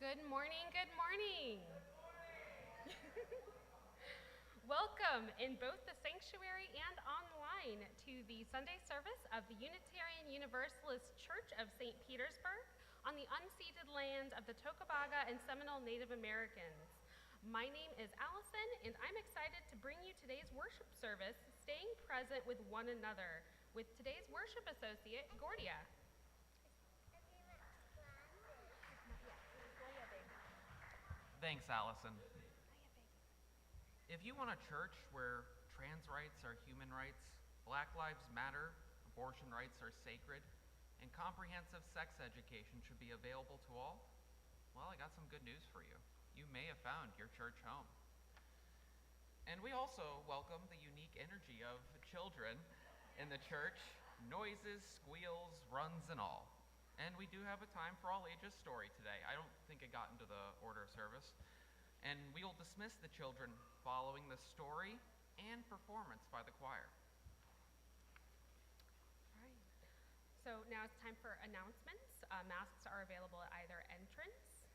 Good morning, good morning. Welcome in both the sanctuary and online to the Sunday service of the Unitarian Universalist Church of St. Petersburg on the unceded land of the Tocobaga and Seminole Native Americans. My name is Allison, and I'm excited to bring you today's worship service, Staying Present with One Another, with today's worship associate, Gordia. Thanks, Allison. If you want a church where trans rights are human rights, Black Lives Matter, abortion rights are sacred, and comprehensive sex education should be available to all, well, I got some good news for you. You may have found your church home. And we also welcome the unique energy of children in the church, noises, squeals, runs, and all. And we do have a time for all ages story today. I don't think it got into the order of service. And we will dismiss the children following the story and performance by the choir. All right. So now it's time for announcements. Masks are available at either entrance.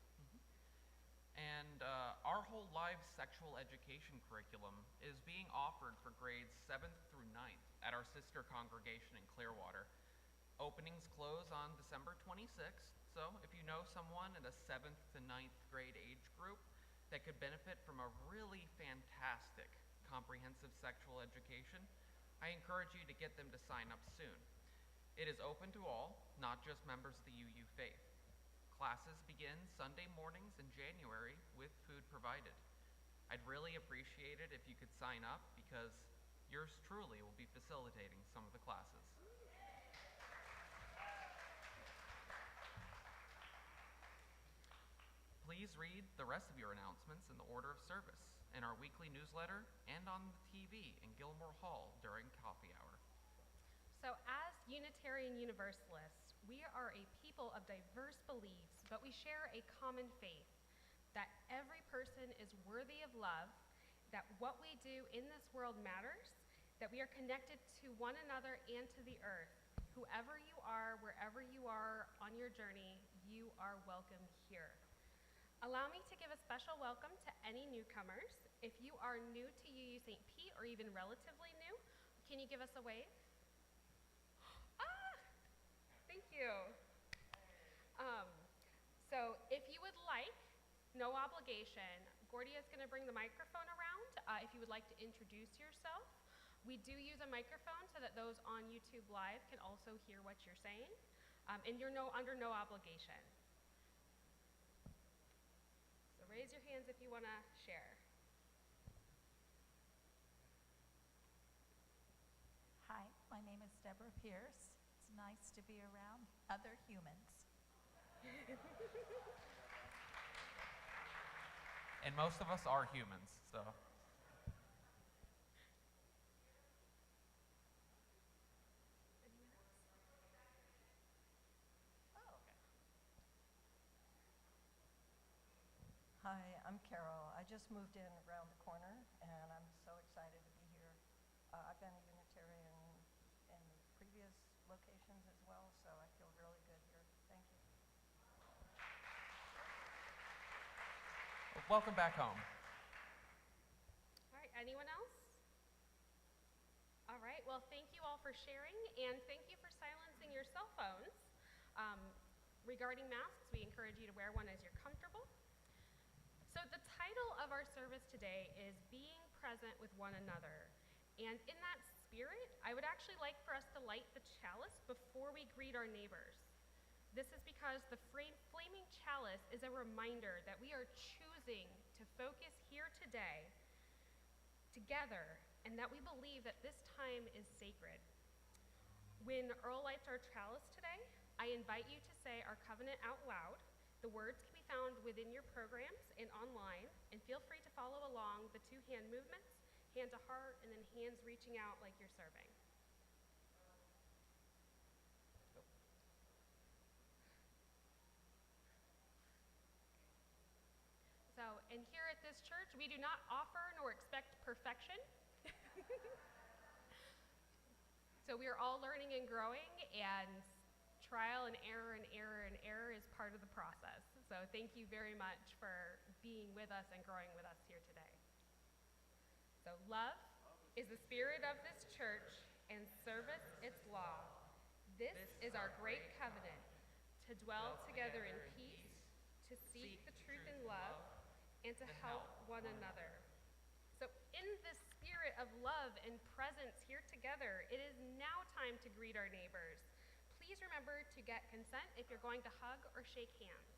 And our whole live sexual education curriculum is being offered for grades 7th through 9th at our sister congregation in Clearwater. Openings close on December 26th, so if you know someone in the 7th to 9th grade age group that could benefit from a really fantastic comprehensive sexual education, I encourage you to get them to sign up soon. It is open to all, not just members of the UU faith. Classes begin Sunday mornings in January with food provided. I'd really appreciate it if you could sign up because yours truly will be facilitating some of the classes. Please read the rest of your announcements in the order of service in our weekly newsletter and on the TV in Gilmore Hall during coffee hour. So as Unitarian Universalists, we are a people of diverse beliefs, but we share a common faith that every person is worthy of love, that what we do in this world matters, that we are connected to one another and to the earth. Whoever you are, wherever you are on your journey, you are welcome here. Allow me to give a special welcome to any newcomers. If you are new to UU St. Pete or even relatively new, can you give us a wave? Thank you. So if you would like, no obligation, Gordia is going to bring the microphone around if you would like to introduce yourself. We do use a microphone so that those on YouTube Live can also hear what you're saying, and you're under no obligation. So raise your hands if you want to share. Hi, my name is Deborah Pierce. It's nice to be around other humans. And most of us are humans, so. Anyone else? Oh, okay. Hi, I'm Carol. I just moved in around the corner, and I'm so excited to be here. I've been a Unitarian in the previous locations as well, so I feel really good here. Thank you. Welcome back home. All right, anyone else? All right, well, thank you all for sharing, and thank you for silencing your cell phones. Regarding masks, we encourage you to wear one as you're comfortable. So the title of our service today is Being Present with One Another. And in that spirit, I would actually like for us to light the chalice before we greet our neighbors. This is because the flaming chalice is a reminder that we are choosing to focus here today together, and that we believe that this time is sacred. When Earl lights our chalice today, I invite you to say our covenant out loud. The words can be found within your programs and online, and feel free to follow along the two hand movements, hand to heart, and then hands reaching out like you're serving. So, and here at this church, we do not offer nor expect perfection. So we are all learning and growing, and trial and error and error and error is part of the process. So thank you very much for being with us and growing with us here today. So love is the spirit of this church, and service its law. This is our great covenant, to dwell together in peace, to seek the truth in love, and to help one another. So in this spirit of love and presence here together, it is now time to greet our neighbors. Please remember to get consent if you're going to hug or shake hands.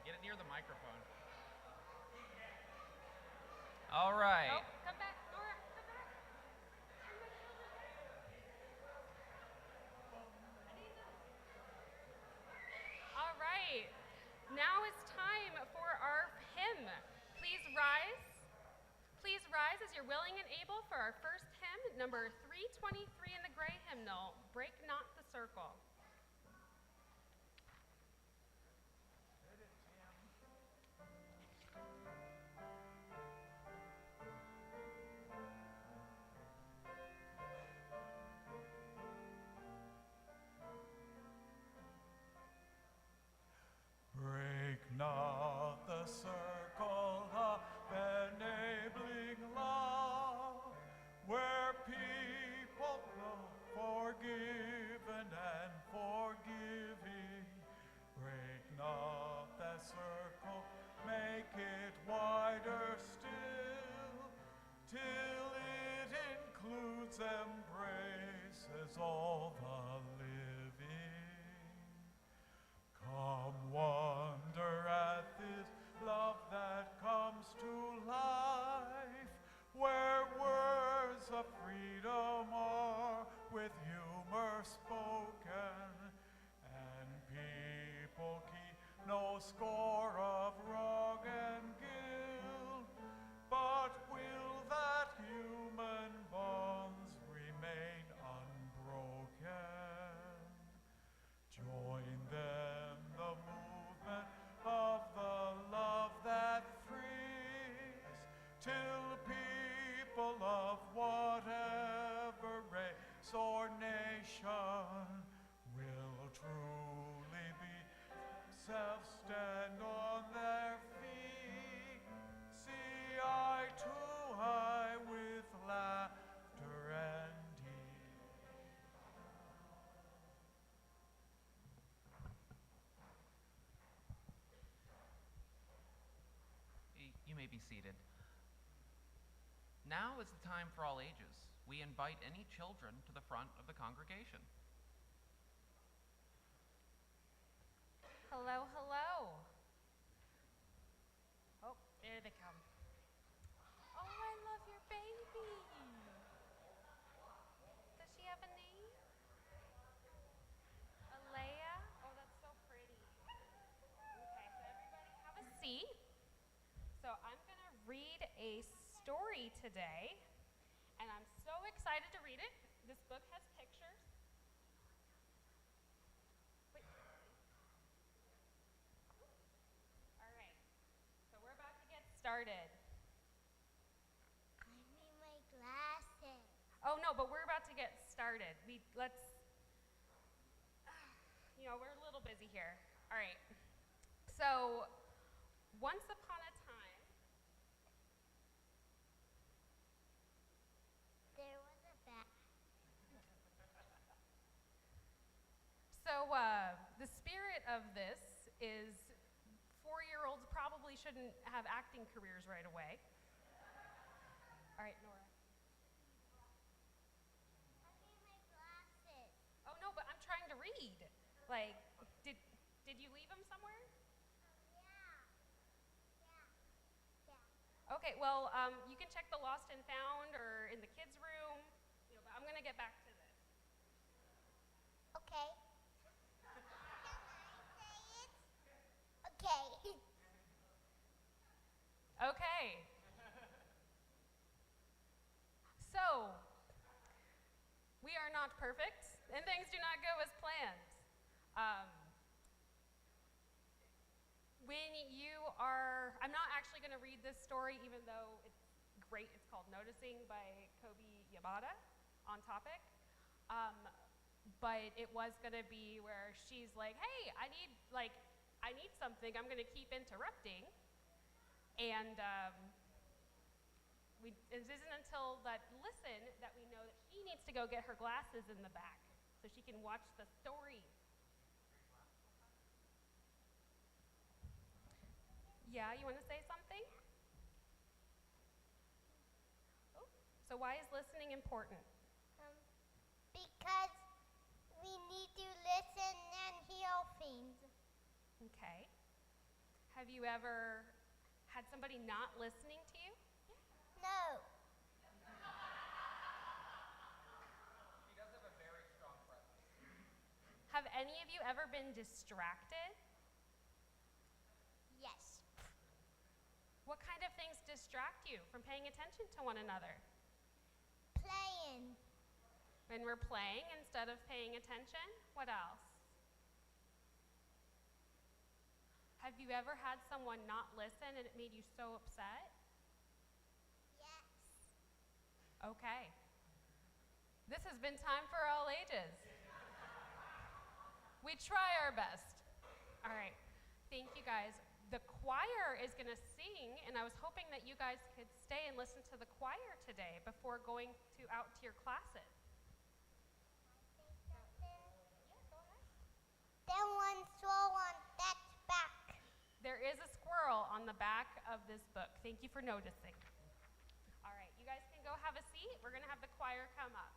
Get it near the microphone. All right. Oh, come back, Nora, come back. All right, now it's time for our hymn. Please rise. Please rise as you're willing and able for our first hymn, number 323 in the gray hymnal, Break Not the Circle. Break not the circle of enabling love, where people know forgiven and forgiving. Break not that circle, make it wider still, till it includes, embraces all the living. Come wonder at this love that comes to life, where words of freedom are with humor spoken, and people keep no score of wrong and guilt, but will that human bonds remain unbroken. Join them the movement of the love that frees, till people of whatever race or nation will truly be self-stand on their feet, see eye to eye with laughter and ease. may be seated. Now is the time for all ages. We invite any children to the front of the congregation. Hello, hello. Oh, there they come. Oh, I love your baby. Does she have a name? Alea? Oh, that's so pretty. Okay, so everybody have a seat. So I'm going to read a story today, and I'm so excited to read it. This book has pictures. Wait. All right, so we're about to get started. I need my glasses. Oh no, but we're about to get started. Let's, we're a little busy here. All right. So, once upon a time, There was a bat. so the spirit of this is 4-year-olds probably shouldn't have acting careers right away. All right, Nora. I need my glasses. Oh no, but I'm trying to read. Like, did you leave them somewhere? Yeah. Okay, well, you can check the lost and found or in the kids' room. But I'm gonna get back to this. Okay. Can I say it? Okay. Okay. So, we are not perfect, and things do not go as planned. I'm not actually going to read this story, even though it's great. It's called Noticing by Kobe Yamada, on topic. But it was going to be where she's like, hey, I need something. I'm going to keep interrupting. And it isn't until that we know that she needs to go get her glasses in the back so she can watch the story. Yeah, you want to say something? Oh, so why is listening important? Because we need to listen and hear things. Okay. Have you ever had somebody not listening to you? No. He does have a very strong presence. Have any of you ever been distracted? Yes. What kind of things distract you from paying attention to one another? Playing. When we're playing instead of paying attention? What else? Have you ever had someone not listen and it made you so upset? Yes. Okay. This has been time for all ages. We try our best. All right. Thank you guys. The choir is going to sing, and I was hoping that you guys could stay and listen to the choir today before going out to your classes. Say something? Yeah, go ahead. Then one saw on that back. There is a squirrel on the back of this book. Thank you for noticing. All right, you guys can go have a seat. We're going to have the choir come up.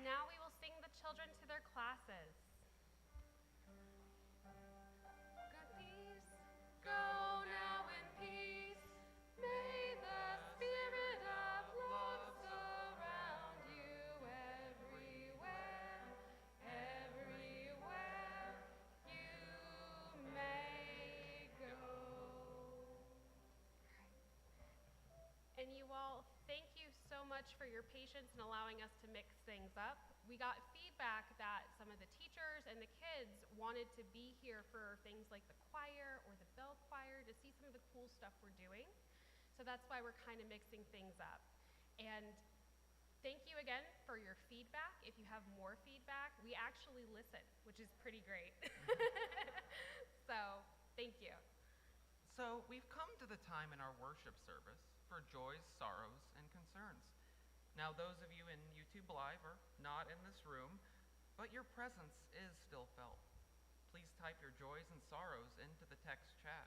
Now we will sing the children to their classes. Good peace, go now in peace. May the spirit of love surround you everywhere, everywhere you may go. And you all, thank you so much for your patience in allowing us to mix things up. We got feedback that some of the teachers and the kids wanted to be here for things like the choir or the bell choir to see some of the cool stuff we're doing. So that's why we're kind of mixing things up. And thank you again for your feedback. If you have more feedback, we actually listen, which is pretty great. So thank you. So we've come to the time in our worship service for joys, sorrows, and concerns. Now, those of you in YouTube Live are not in this room, but your presence is still felt. Please type your joys and sorrows into the text chat.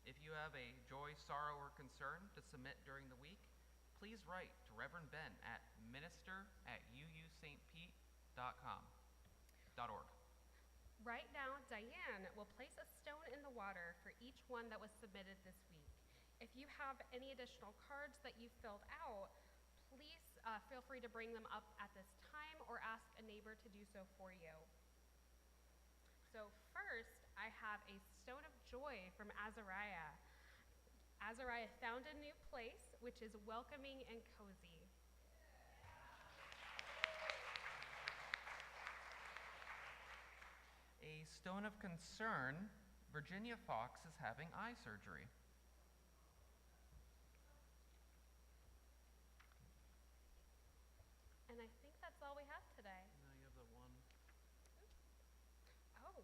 If you have a joy, sorrow, or concern to submit during the week, please write to Reverend Ben at minister@uustpete.org. Right now, Diane will place a stone in the water for each one that was submitted this week. If you have any additional cards that you filled out, please feel free to bring them up at this time or ask a neighbor to do so for you. So first, I have a stone of joy from Azariah. Azariah found a new place, which is welcoming and cozy. A stone of concern, Virginia Fox is having eye surgery. And I think that's all we have today. Now you have the one. Oh,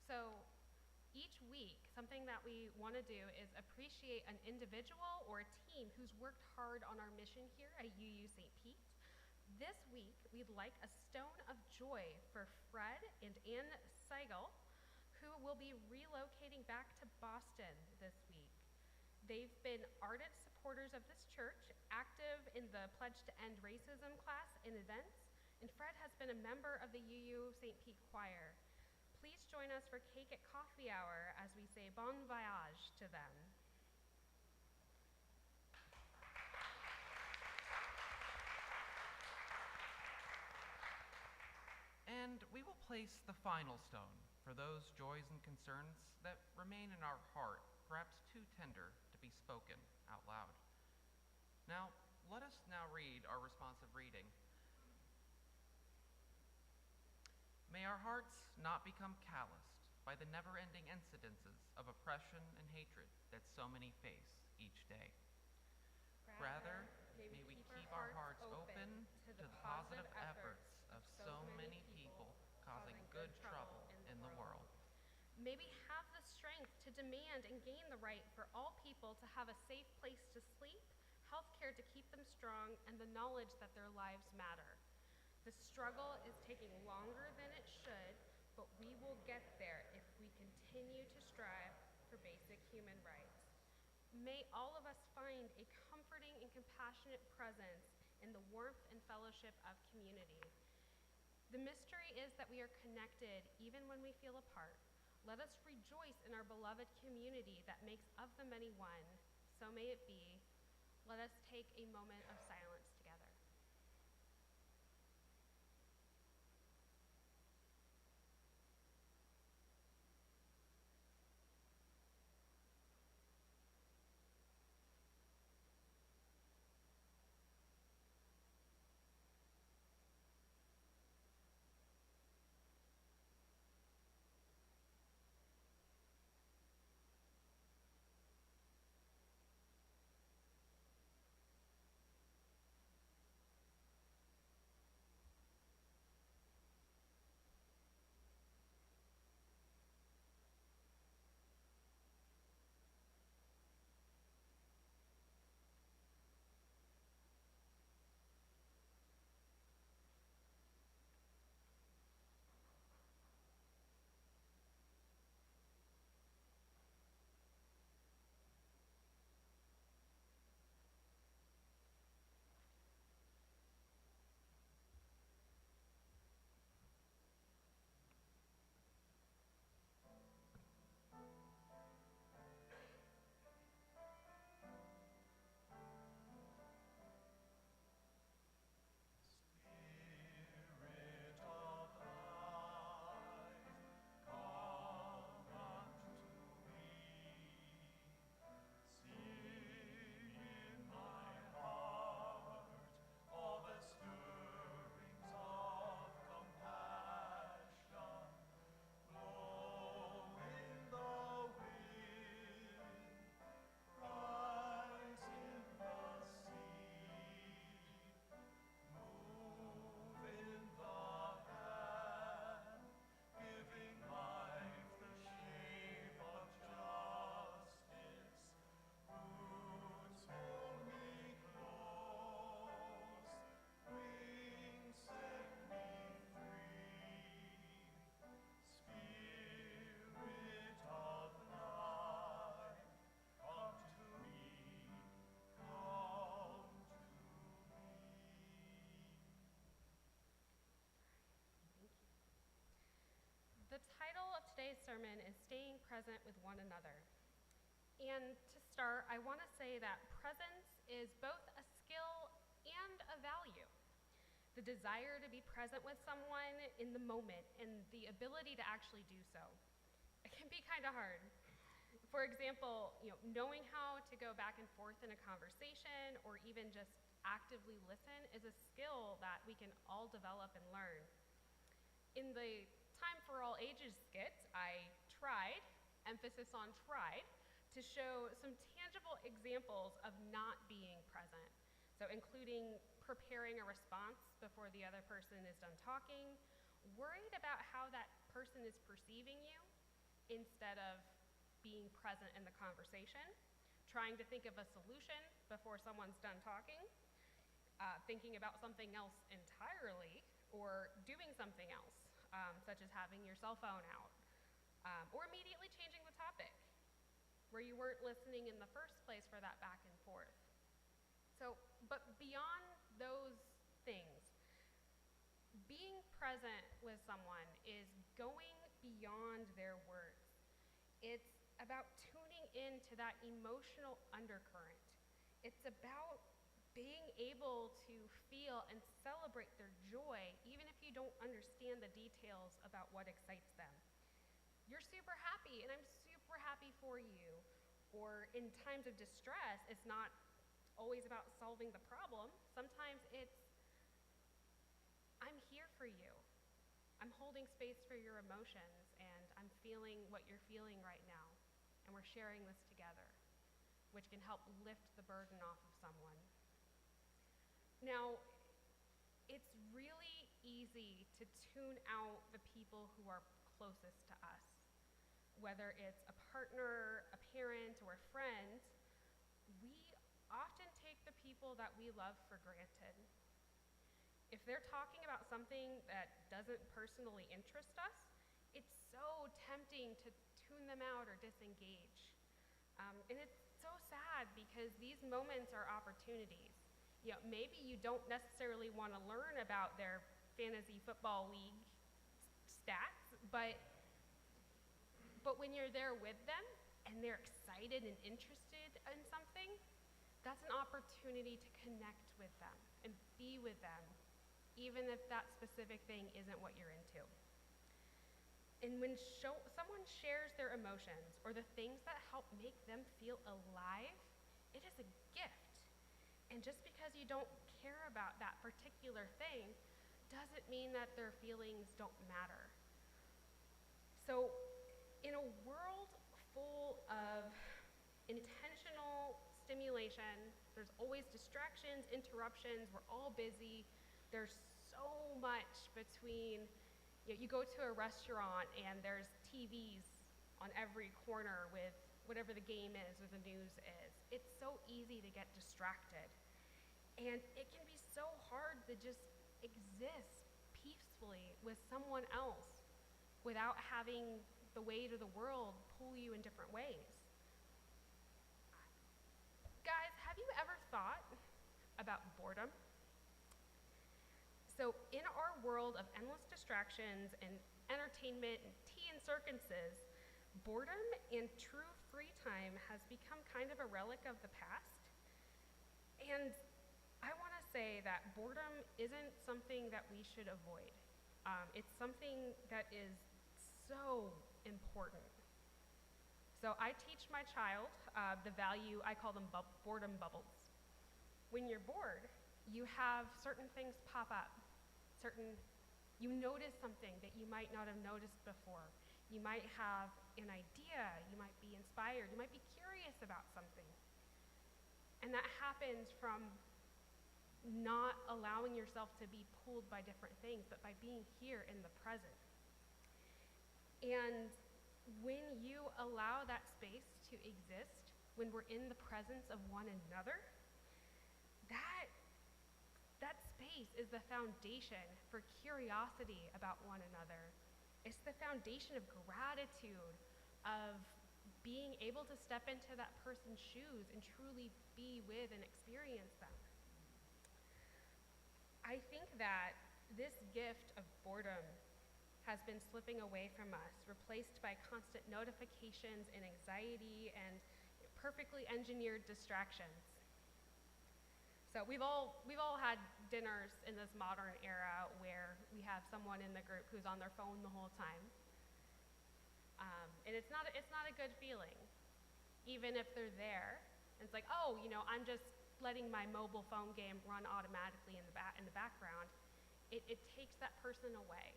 so each week, something that we want to do is appreciate an individual or a team who's worked hard on our mission here at UU St. Pete. This week, we'd like a stone of joy for Fred and Ann Seigel, who will be relocating back to Boston this week. They've been ardent supporters of this church, active in the Pledge to End Racism class and events, and Fred has been a member of the UU St. Pete Choir. Please join us for cake at coffee hour as we say bon voyage to them. And we will place the final stone for those joys and concerns that remain in our heart, perhaps too tender to be spoken out loud. Now, let us now read our responsive reading. May our hearts not become calloused by the never-ending incidences of oppression and hatred that so many face each day. Rather, may we keep our hearts open to the positive efforts of so many people causing good trouble in the world. May we have the strength to demand and gain the right for all people to have a safe place to sleep, health care to keep them strong, and the knowledge that their lives matter. The struggle is taking longer than it should, but we will get there if we continue to strive for basic human rights. May all of us find a comforting and compassionate presence in the warmth and fellowship of community. The mystery is that we are connected even when we feel apart. Let us rejoice in our beloved community that makes of the many one. So may it be. Let us take a moment of silence together. sermon is staying present with one another. And to start, I want to say that presence is both a skill and a value. The desire to be present with someone in the moment and the ability to actually do so. It can be kind of hard. For example, knowing how to go back and forth in a conversation or even just actively listen is a skill that we can all develop and learn. In the Time for All Ages skit, I tried, emphasis on tried, to show some tangible examples of not being present. So including preparing a response before the other person is done talking, worried about how that person is perceiving you instead of being present in the conversation, trying to think of a solution before someone's done talking, thinking about something else entirely, or doing something else, such as having your cell phone out, or immediately changing the topic, where you weren't listening in the first place for that back and forth. So, but beyond those things, being present with someone is going beyond their words. It's about tuning into that emotional undercurrent. It's about being able to feel and celebrate their joy, even if you don't understand the details about what excites them. You're super happy, and I'm super happy for you. Or in times of distress, it's not always about solving the problem. Sometimes it's, I'm here for you. I'm holding space for your emotions, and I'm feeling what you're feeling right now. And we're sharing this together, which can help lift the burden off of someone. Now, it's really easy to tune out the people who are closest to us. Whether it's a partner, a parent, or a friend, we often take the people that we love for granted. If they're talking about something that doesn't personally interest us, it's so tempting to tune them out or disengage. And it's so sad because these moments are opportunities. Maybe you don't necessarily want to learn about their fantasy football league stats, but when you're there with them and they're excited and interested in something, that's an opportunity to connect with them and be with them, even if that specific thing isn't what you're into. And when someone shares their emotions or the things that help make them feel alive, it is a gift. And just because you don't care about that particular thing doesn't mean that their feelings don't matter. So, in a world full of intentional stimulation, there's always distractions, interruptions, we're all busy, there's so much between, you go to a restaurant and there's TVs on every corner with whatever the game is or the news is. It's so easy to get distracted. And it can be so hard to just exist peacefully with someone else without having the weight of the world pull you in different ways. Guys, have you ever thought about boredom? So in our world of endless distractions and entertainment and tea and circuses, boredom and true free time has become kind of a relic of the past. And I want to say that boredom isn't something that we should avoid. It's something that is so important. So I teach my child the value, I call them boredom bubbles. When you're bored, you have certain things pop up. You notice something that you might not have noticed before. You might have an idea, you might be inspired, you might be curious about something. And that happens from not allowing yourself to be pulled by different things, but by being here in the present. And when you allow that space to exist, when we're in the presence of one another, that space is the foundation for curiosity about one another. It's the foundation of gratitude, of being able to step into that person's shoes and truly be with and experience them. I think that this gift of boredom has been slipping away from us, replaced by constant notifications and anxiety and perfectly engineered distractions. So we've all had dinners in this modern era where we have someone in the group who's on their phone the whole time. And it's not a good feeling, even if they're there. And it's like, oh, I'm just letting my mobile phone game run automatically in the background. It takes that person away.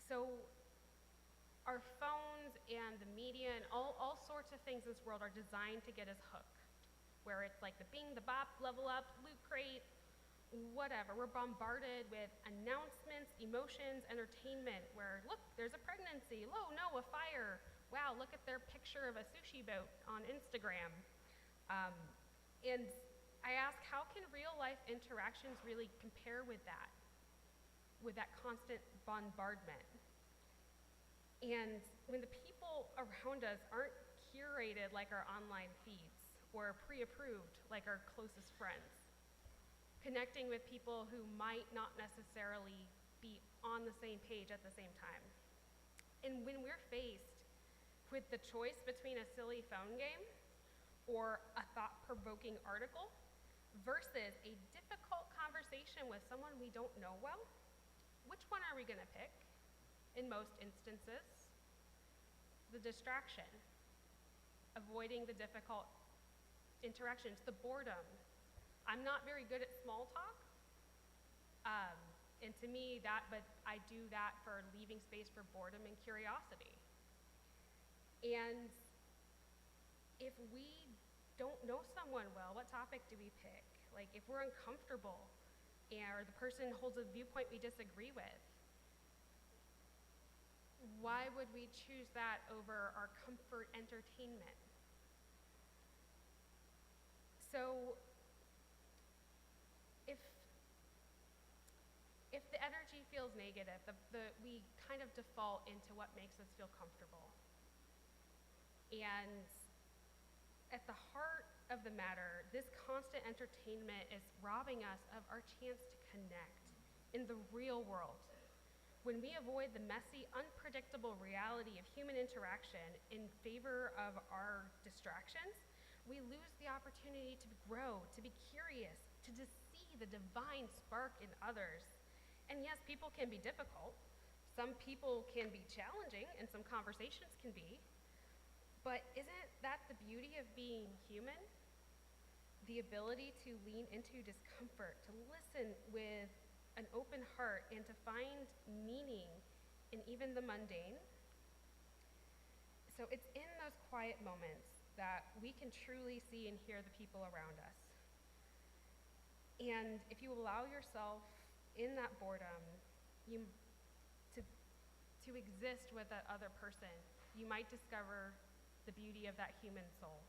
So our phones and the media and all sorts of things in this world are designed to get us hooked, where it's like the bing, the bop, level up, loot crate, whatever. We're bombarded with announcements, emotions, entertainment, where, look, there's a pregnancy. Oh, no, a fire. Wow, look at their picture of a sushi boat on Instagram. And I ask, how can real life interactions really compare with that constant bombardment? And when the people around us aren't curated like our online feeds or pre-approved like our closest friends, connecting with people who might not necessarily be on the same page at the same time. And when we're faced with the choice between a silly phone game or a thought-provoking article versus a difficult conversation with someone we don't know well, which one are we going to pick? In most instances, the distraction, avoiding the difficult interactions, the boredom. I'm not very good at small talk, and to me but I do that for leaving space for boredom and curiosity. And if we don't know someone well, what topic do we pick? Like, if we're uncomfortable or the person holds a viewpoint we disagree with, why would we choose that over our comfort entertainment? So if the energy feels negative, we kind of default into what makes us feel comfortable. And at the heart of the matter, this constant entertainment is robbing us of our chance to connect in the real world. When we avoid the messy, unpredictable reality of human interaction in favor of our distractions, we lose the opportunity to grow, to be curious, to see the divine spark in others. And yes, people can be difficult. Some people can be challenging, and some conversations can be. But isn't that the beauty of being human? The ability to lean into discomfort, to listen with an open heart, and to find meaning in even the mundane. So it's in those quiet moments that we can truly see and hear the people around us. And if you allow yourself in that boredom to exist with that other person, you might discover the beauty of that human soul.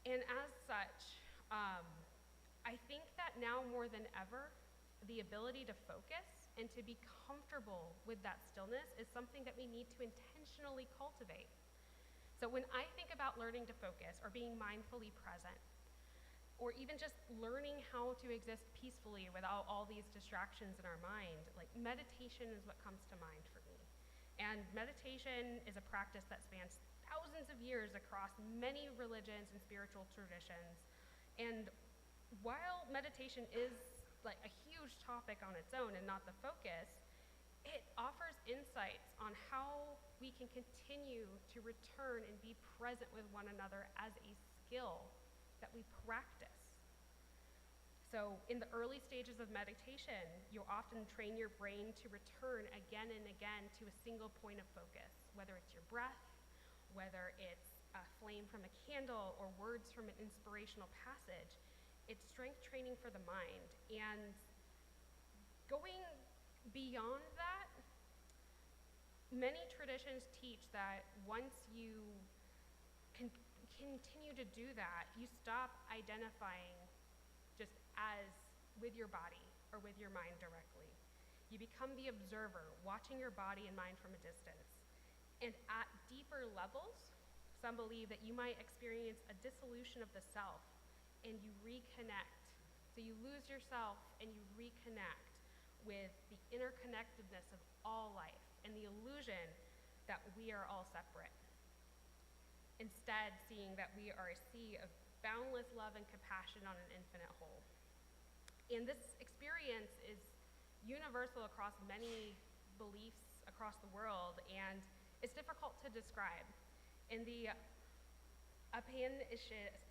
And as such, I think that now more than ever, the ability to focus and to be comfortable with that stillness is something that we need to intentionally cultivate. So when I think about learning to focus or being mindfully present, or even just learning how to exist peacefully without all these distractions in our mind, like meditation is what comes to mind for me. And meditation is a practice that spans thousands of years across many religions and spiritual traditions. And while meditation is like a huge topic on its own and not the focus, it offers insights on how we can continue to return and be present with one another as a skill that we practice. So in the early stages of meditation, you'll often train your brain to return again and again to a single point of focus, whether it's your breath, whether it's a flame from a candle, or words from an inspirational passage. It's strength training for the mind. And going beyond that, many traditions teach that once you continue to do that, you stop identifying just as with your body or with your mind directly. You become the observer, watching your body and mind from a distance. And at deeper levels, some believe that you might experience a dissolution of the self, and you reconnect So you lose yourself and you reconnect with the interconnectedness of all life and the illusion that we are all separate. Instead, seeing that we are a sea of boundless love and compassion on an infinite whole. And this experience is universal across many beliefs across the world, and it's difficult to describe. In the Upanishads,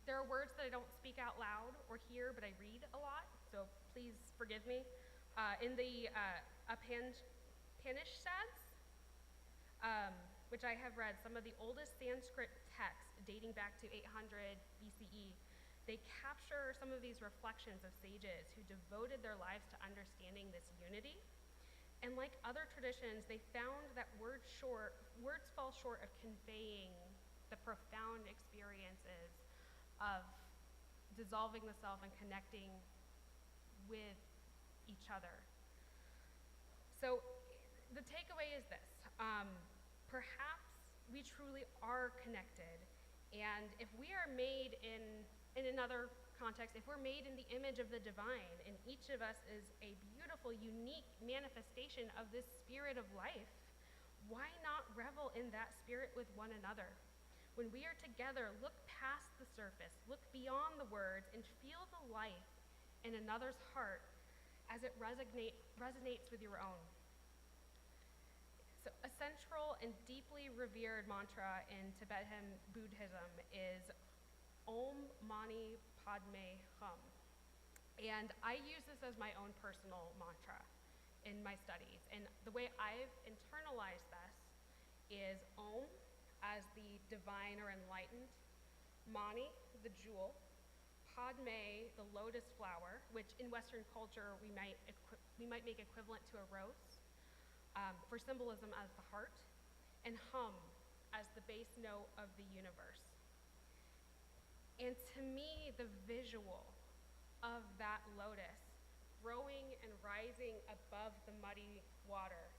there are words that I don't speak out loud or hear, but I read a lot, so please forgive me. In the Upanishads, which I have read, some of the oldest Sanskrit texts dating back to 800 BCE, they capture some of these reflections of sages who devoted their lives to understanding this unity. And like other traditions, they found that words fall short of conveying the profound experiences of dissolving the self and connecting with each other. So the takeaway is this. Perhaps we truly are connected, and if we are made in another context, if we're made in the image of the divine, and each of us is a beautiful, unique manifestation of this spirit of life, why not revel in that spirit with one another? When we are together, look past the surface, look beyond the words, and feel the life in another's heart as it resonates with your own. So a central and deeply revered mantra in Tibetan Buddhism is Om Mani Padme Hum. And I use this as my own personal mantra in my studies. And the way I've internalized this is Om as the divine or enlightened, Mani, the jewel, Padme, the lotus flower, which in Western culture we might make equivalent to a rose, for symbolism as the heart, and Hum as the base note of the universe. And to me, the visual of that lotus growing and rising above the muddy water,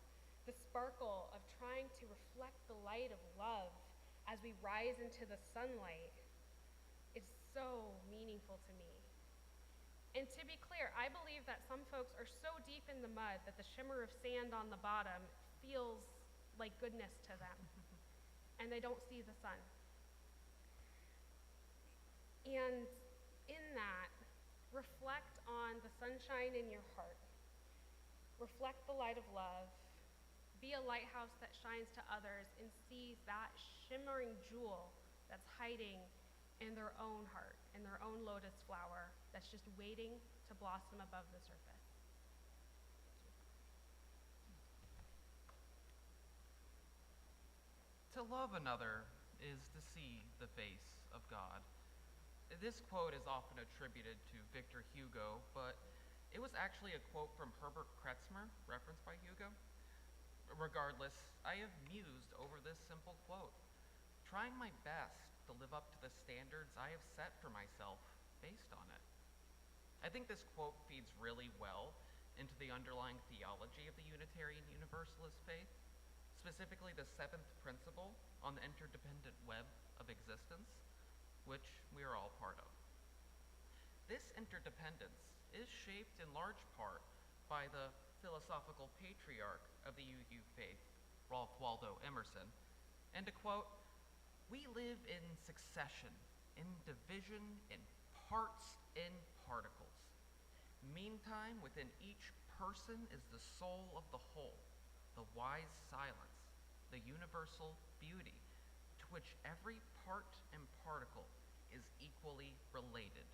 the sparkle of trying to reflect the light of love as we rise into the sunlight, is so meaningful to me. And to be clear, I believe that some folks are so deep in the mud that the shimmer of sand on the bottom feels like goodness to them, and they don't see the sun. And in that, reflect on the sunshine in your heart. Reflect the light of love. Be a lighthouse that shines to others and sees that shimmering jewel that's hiding in their own heart, in their own lotus flower that's just waiting to blossom above the surface. To love another is to see the face of God. This quote is often attributed to Victor Hugo, but it was actually a quote from Herbert Kretzmer, referenced by Hugo. Regardless, I have mused over this simple quote, trying my best to live up to the standards I have set for myself based on it. I think this quote feeds really well into the underlying theology of the Unitarian Universalist faith, specifically the seventh principle on the interdependent web of existence, which we are all part of. This interdependence is shaped in large part by the philosophical patriarch of the UU faith, Ralph Waldo Emerson, and to quote, "We live in succession, in division, in parts, in particles. Meantime, within each person is the soul of the whole, the wise silence, the universal beauty, to which every part and particle is equally related,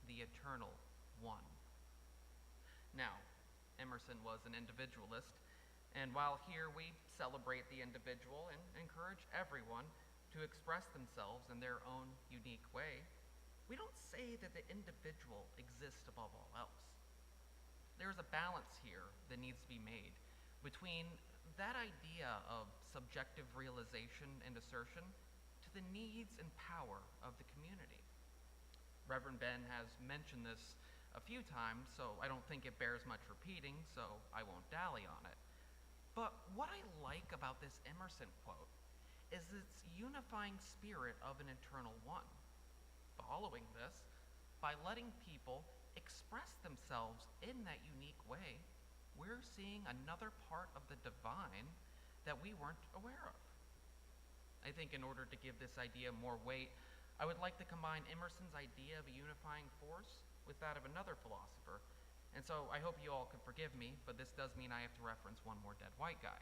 the eternal one." Now, Emerson was an individualist, and while here we celebrate the individual and encourage everyone to express themselves in their own unique way, we don't say that the individual exists above all else. There is a balance here that needs to be made between that idea of subjective realization and assertion to the needs and power of the community. Reverend Ben has mentioned this a few times, so I don't think it bears much repeating, so I won't dally on it. But what I like about this Emerson quote is its unifying spirit of an eternal one. Following this, by letting people express themselves in that unique way, we're seeing another part of the divine that we weren't aware of. I think in order to give this idea more weight, I would like to combine Emerson's idea of a unifying force with that of another philosopher. And so I hope you all can forgive me, but this does mean I have to reference one more dead white guy.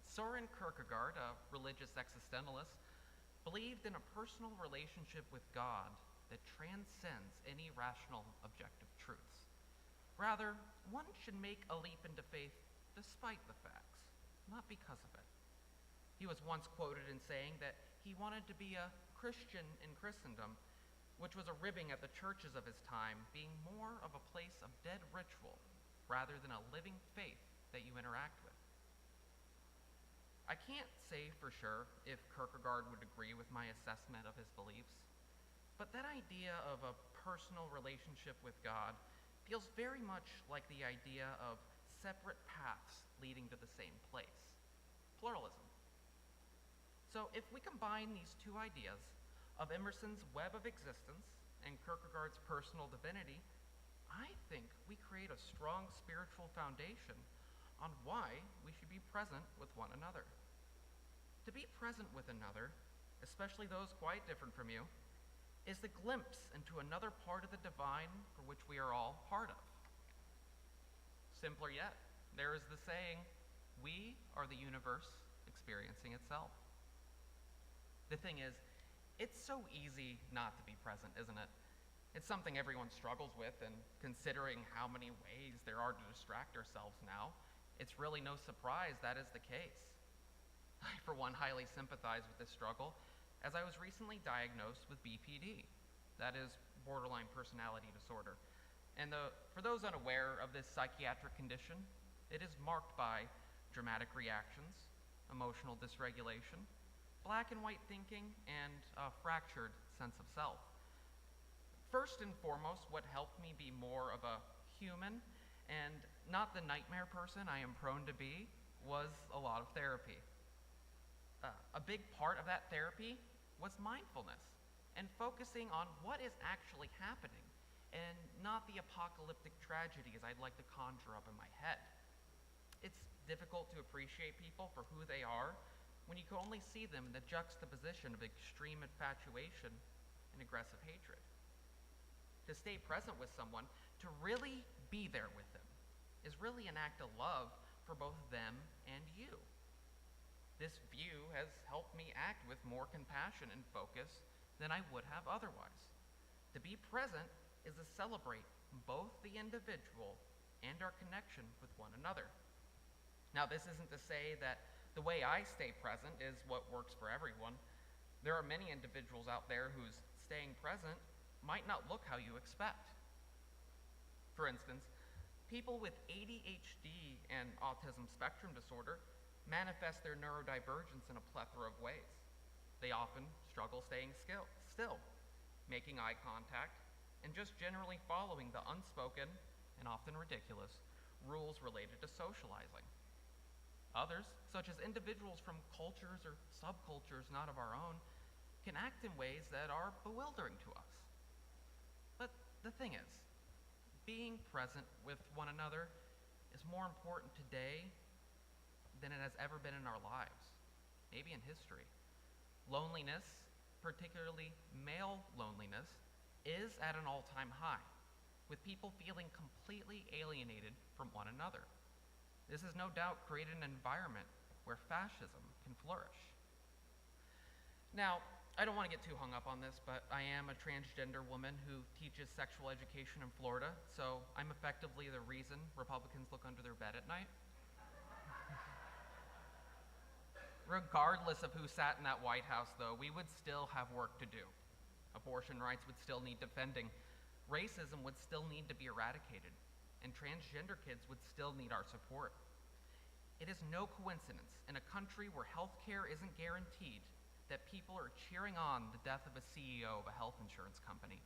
Soren Kierkegaard, a religious existentialist, believed in a personal relationship with God that transcends any rational objective truths. Rather, one should make a leap into faith despite the facts, not because of it. He was once quoted in saying that he wanted to be a Christian in Christendom, which was a ribbing at the churches of his time being more of a place of dead ritual rather than a living faith that you interact with. I can't say for sure if Kierkegaard would agree with my assessment of his beliefs, but that idea of a personal relationship with God feels very much like the idea of separate paths leading to the same place, pluralism. So if we combine these two ideas of Emerson's web of existence and Kierkegaard's personal divinity, I think we create a strong spiritual foundation on why we should be present with one another. To be present with another, especially those quite different from you, is the glimpse into another part of the divine for which we are all part of. Simpler yet, there is the saying, we are the universe experiencing itself. The thing is, it's so easy not to be present, isn't it? It's something everyone struggles with, and considering how many ways there are to distract ourselves now, it's really no surprise that is the case. I, for one, highly sympathize with this struggle, as I was recently diagnosed with BPD, that is, borderline personality disorder. And for those unaware of this psychiatric condition, it is marked by dramatic reactions, emotional dysregulation, black and white thinking, and a fractured sense of self. First and foremost, what helped me be more of a human and not the nightmare person I am prone to be was a lot of therapy. A big part of that therapy was mindfulness and focusing on what is actually happening and not the apocalyptic tragedies I'd like to conjure up in my head. It's difficult to appreciate people for who they are when you can only see them in the juxtaposition of extreme infatuation and aggressive hatred. To stay present with someone, to really be there with them, is really an act of love for both them and you. This view has helped me act with more compassion and focus than I would have otherwise. To be present is to celebrate both the individual and our connection with one another. Now, this isn't to say that the way I stay present is what works for everyone. There are many individuals out there whose staying present might not look how you expect. For instance, people with ADHD and autism spectrum disorder manifest their neurodivergence in a plethora of ways. They often struggle staying still, making eye contact, and just generally following the unspoken and often ridiculous rules related to socializing. Others, such as individuals from cultures or subcultures not of our own, can act in ways that are bewildering to us. But the thing is, being present with one another is more important today than it has ever been in our lives, maybe in history. Loneliness, particularly male loneliness, is at an all-time high, with people feeling completely alienated from one another. This has no doubt created an environment where fascism can flourish. Now, I don't want to get too hung up on this, but I am a transgender woman who teaches sexual education in Florida, so I'm effectively the reason Republicans look under their bed at night. Regardless of who sat in that White House, though, we would still have work to do. Abortion rights would still need defending. Racism would still need to be eradicated. And transgender kids would still need our support. It is no coincidence in a country where healthcare isn't guaranteed that people are cheering on the death of a CEO of a health insurance company.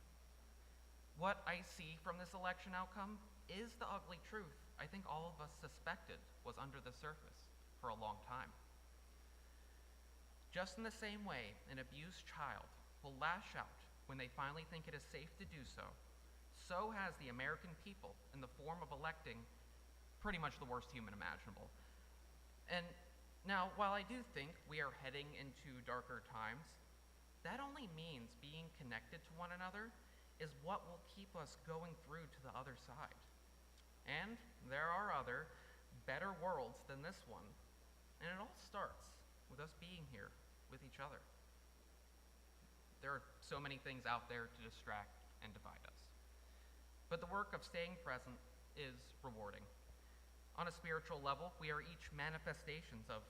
What I see from this election outcome is the ugly truth I think all of us suspected was under the surface for a long time. Just in the same way an abused child will lash out when they finally think it is safe to do so, so has the American people in the form of electing pretty much the worst human imaginable. And now, while I do think we are heading into darker times, that only means being connected to one another is what will keep us going through to the other side. And there are other, better worlds than this one, and it all starts with us being here with each other. There are so many things out there to distract and divide us. But the work of staying present is rewarding. On a spiritual level, we are each manifestations of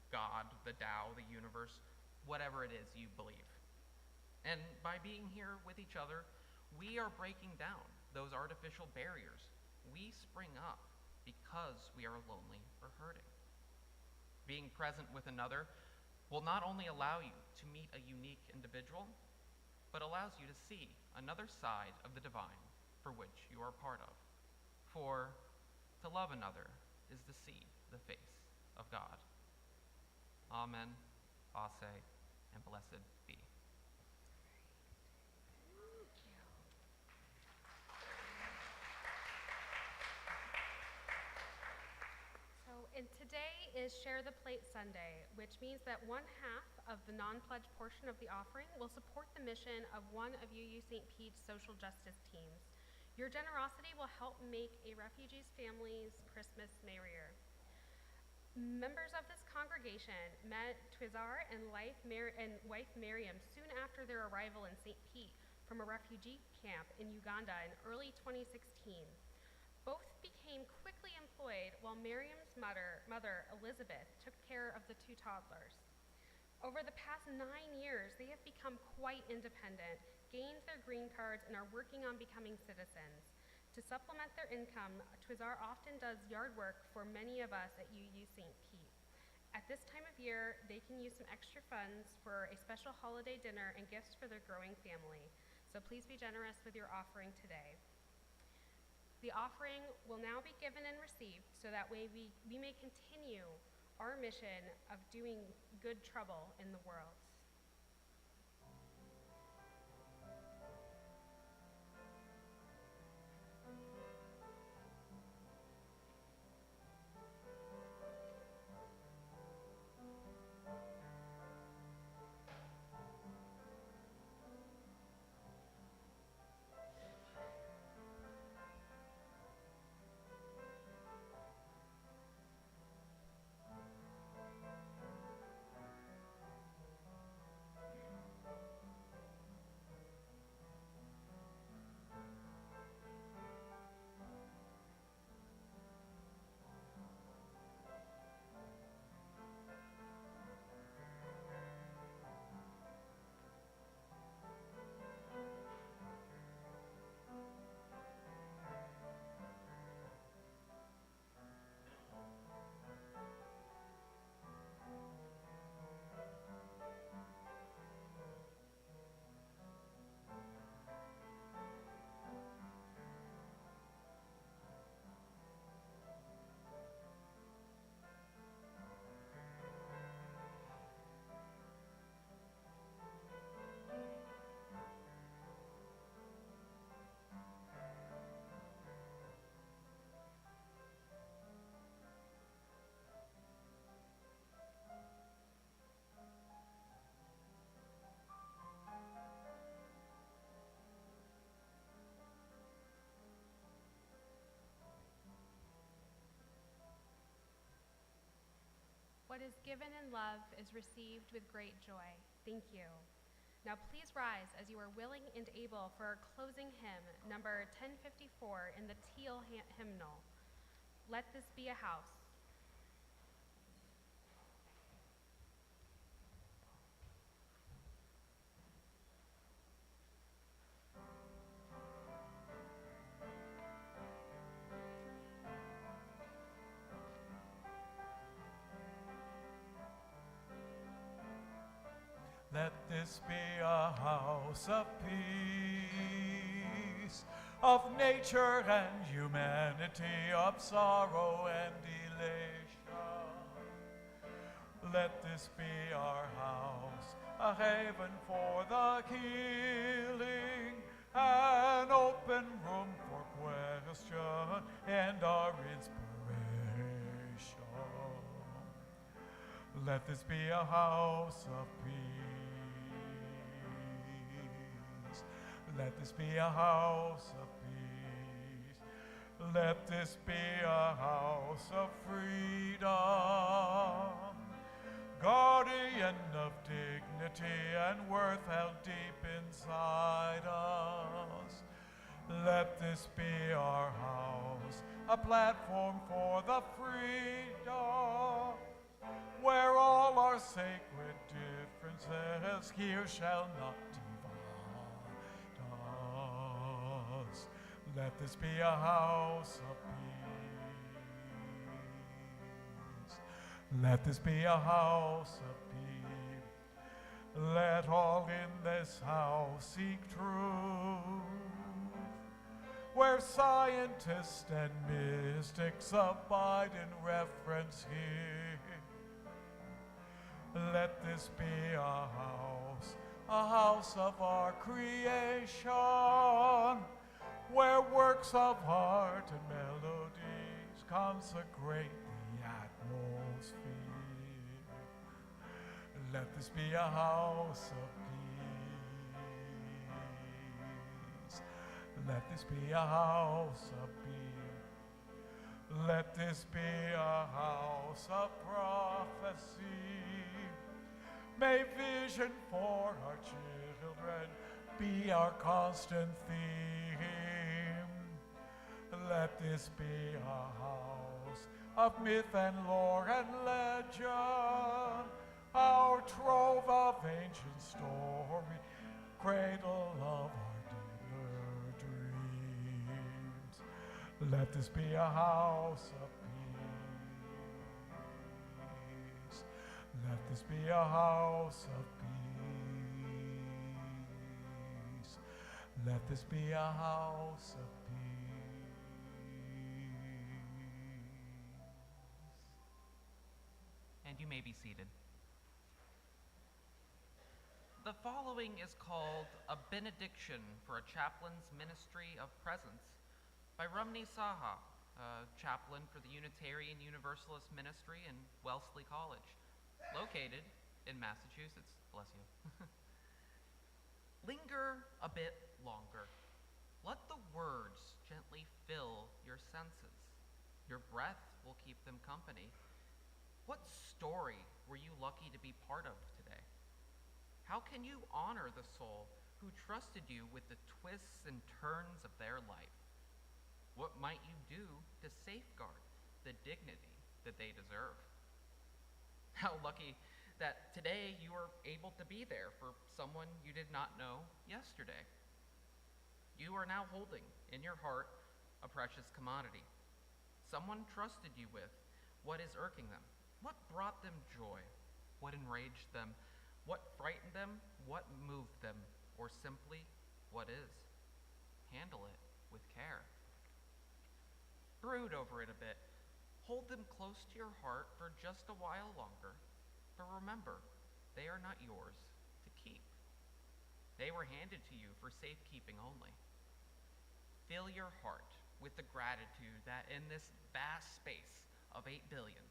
God, the Tao, the universe, whatever it is you believe. And by being here with each other, we are breaking down those artificial barriers. We spring up because we are lonely or hurting. Being present with another will not only allow you to meet a unique individual, but allows you to see another side of the divine for which you are part of. For to love another is to see the face of God. Amen, Ase, and blessed be. And today is Share the Plate Sunday, which means that one half of the non-pledge portion of the offering will support the mission of one of UU St. Pete's social justice teams. Your generosity will help make a refugee's family's Christmas merrier. Members of this congregation met Twizar and wife Miriam soon after their arrival in St. Pete from a refugee camp in Uganda in early 2016. Both became quickly employed while Miriam's mother, Elizabeth, took care of the two toddlers. Over the past 9 years, they have become quite independent, gained their green cards, and are working on becoming citizens. To supplement their income, Twizar often does yard work for many of us at UU St. Pete. At this time of year, they can use some extra funds for a special holiday dinner and gifts for their growing family. So please be generous with your offering today. The offering will now be given and received so that way we may continue our mission of doing good trouble in the world. What is given in love is received with great joy. Thank you. Now please rise as you are willing and able for our closing hymn, number 1054 in the teal hymnal. Let this be a house. Let this be a house of peace, of nature and humanity, of sorrow and elation. Let this be our house, a haven for the healing and our inspiration. Let this be a house of peace. Let this be a house of peace. Let this be a house of freedom. Guardian of dignity and worth held deep inside us. Let this be our house, a platform for the freedom, where all our sacred differences here shall not divide us. Let this be a house of peace. Let this be a house of peace. Let all in this house seek truth, where scientists and mystics abide in reverence here. Let this be a house of our creation, where works of art and melodies consecrate the atmosphere. Let this be a house of peace. Let this be a house of peace. Let this be a house of prophecy. May vision for our children be our constant theme. Let this be a house of myth and lore and legend, our trove of ancient story, cradle of our dearer dreams. Let this be a house of peace. Let this be a house of peace. Let this be a house of peace. And you may be seated. The following is called A Benediction for a Chaplain's Ministry of Presence by Rumney Saha, a chaplain for the Unitarian Universalist Ministry in Wellesley College, located in Massachusetts. Bless you. Linger a bit longer. Let the words gently fill your senses. Your breath will keep them company. What story were you lucky to be part of today? How can you honor the soul who trusted you with the twists and turns of their life? What might you do to safeguard the dignity that they deserve? How lucky that today you are able to be there for someone you did not know yesterday. You are now holding in your heart a precious commodity. Someone trusted you with what is irking them, what brought them joy, what enraged them, what frightened them, what moved them, or simply what is. Handle it with care. Brood over it a bit. Hold them close to your heart for just a while longer. But remember, they are not yours to keep. They were handed to you for safekeeping only. Fill your heart with the gratitude that in this vast space of 8 billion,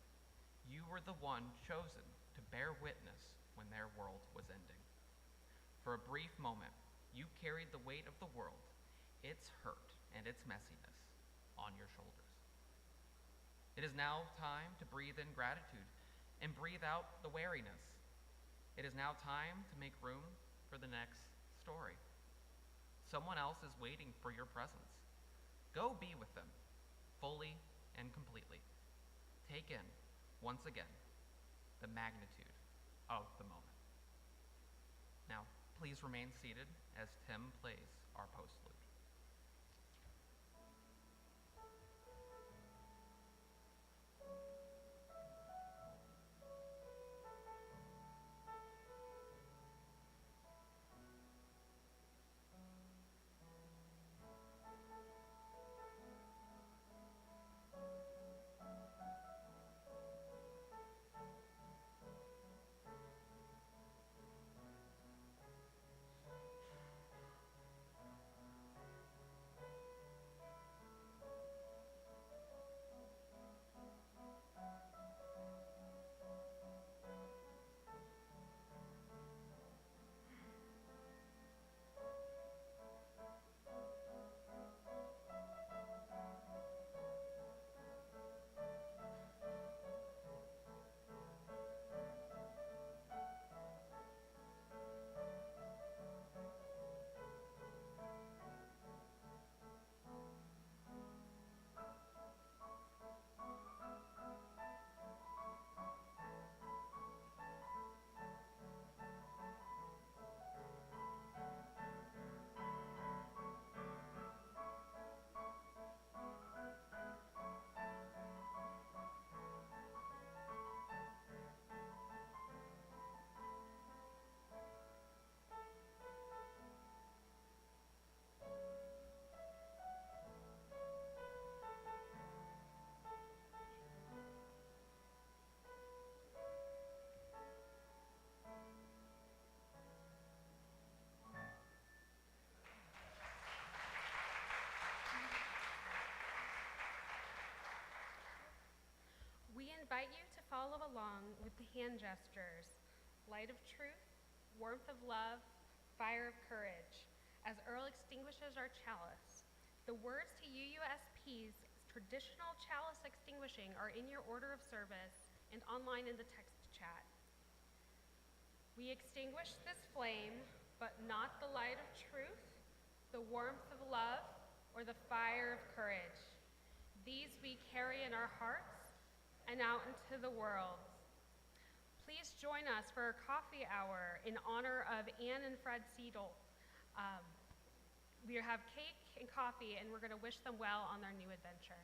you were the one chosen to bear witness when their world was ending. For a brief moment, you carried the weight of the world, its hurt and its messiness, on your shoulders. It is now time to breathe in gratitude and breathe out the wariness. It is now time to make room for the next story. Someone else is waiting for your presence. Go be with them, fully and completely. Take in, once again, the magnitude of the moment. Now, please remain seated as Tim plays our postlude. invite you to follow along with the hand gestures, light of truth, warmth of love, fire of courage, as Earl extinguishes our chalice. The words to UUSP's traditional chalice extinguishing are in your order of service and online in the text chat. We extinguish this flame, but not the light of truth, the warmth of love, or the fire of courage. These we carry in our hearts and out into the world. Please join us for a coffee hour in honor of Anne and Fred Seidel. We have cake and coffee, and we're going to wish them well on their new adventure.